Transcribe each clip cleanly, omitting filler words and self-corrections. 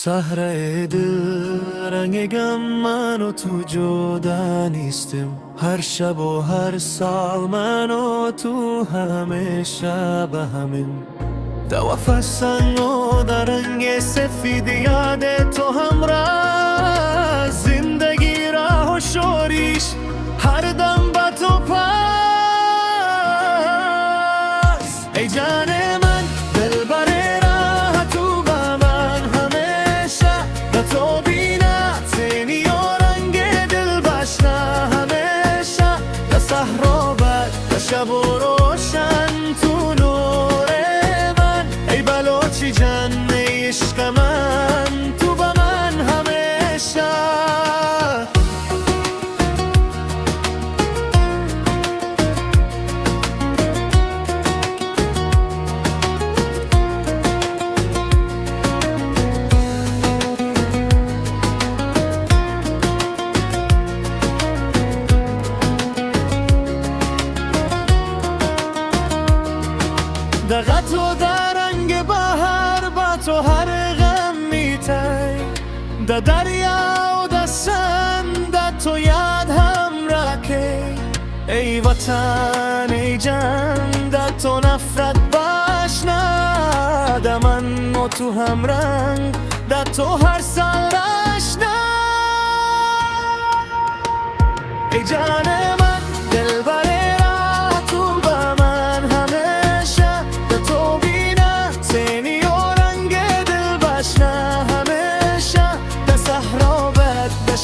صحرای دل رنگ غم من و تو جدا نیستیم. هر شب و هر سال من و تو همیشه به همین دو فصل و در رنگ سفید یاد تو همراه. زندگی راه و شوریش هر دم با تو پاس. ای جان من دلبر راه تو با من همیشه به تو بینا سینی و رنگ دل باشنا همیشه. به صحرا بد به شب و روشن تو نور من. ای بلوچی جان ای عشق من تو با من همیشه. دقت تو در رنگ بهار با تو هر غم میتای. در دریا و در سند تو یاد هم رکی. ای وطن ای جان در تو نفرت باشنا. در من و تو هم رنگ در تو هر سال رشنا. ای جان من دلبر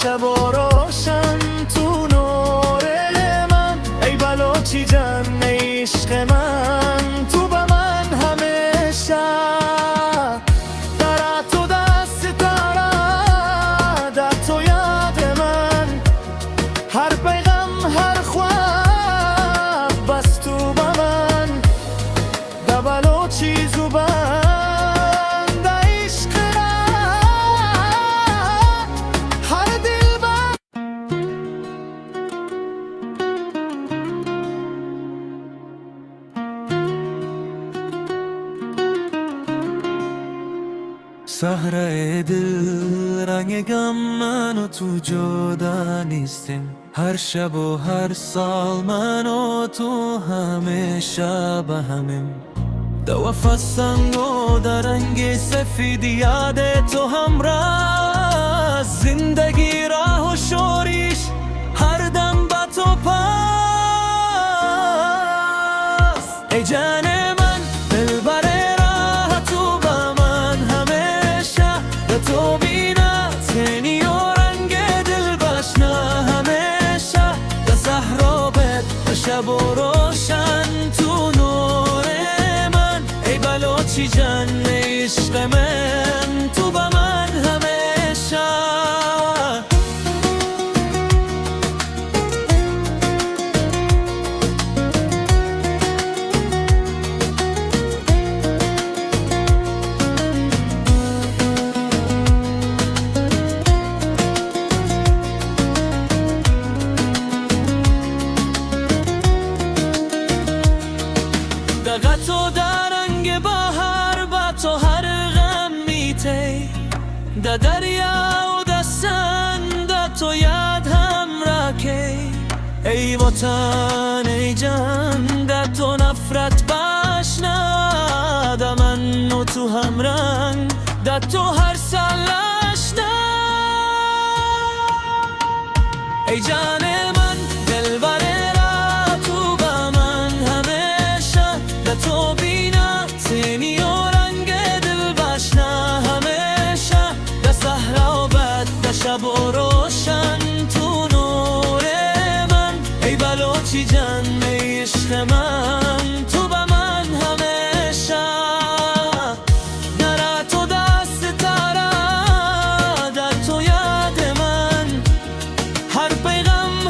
شب و روشن تو نور من. ای بلوچی جان ای عشق من تو با من همیشه. در تو دست ستاره در تو یاد من. هر پیغام هر خواب بس تو با من. در بلوچی زبان صحرای دل رنگ غم من و تو جدا نیستیم. هر شب و هر سال من و تو همیشه به همیم دو فصل و در رنگ سفید یاد تو همراه. زندگی راه و شوریش هر دم با تو پاس. ای جان من دلبر تو بینا سینی و رنگ دل باشنا همیشه. به صحرا بد به شب و روشن تو نور من. ای بلوچی جان ای عشق من تو با من همیشه. دقت تو در رنگ بهار با تو هر غم میتی. در دریا و در سند تو یاد هم رکی. ای وطن ای جان در تو نفرت باشنا. در من و تو هم رنگ در تو هر سال آشنا. ای جان من دلبر تو بینا سینی و رنگ دل باشنا همیشه. در صحرا و بد در شب و روشن تو نور من. ای بلوچی جان ای عشق من تو با من همیشه. در تو دست ستاره در تو یاد من. هر پیغام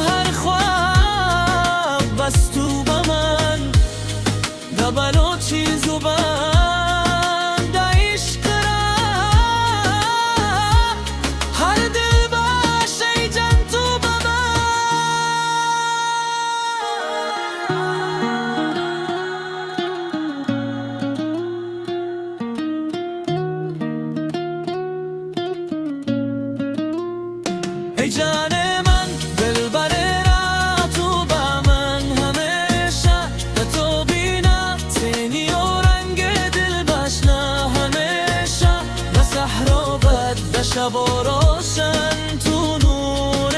ای جان من دلبر راه تو با من همیشه به تو بینم تنی و رنگ دل باشنا همیشه به صحرا بد به شب و روشن تو نور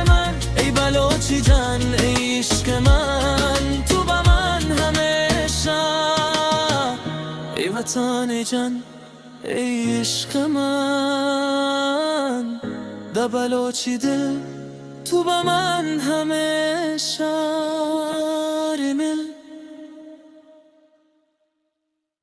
من ای بلوچی جان ای عشق من تو با من همیشه ای وطن جان ای عشق من ده بلوچی دل تو با من همیشه ریمل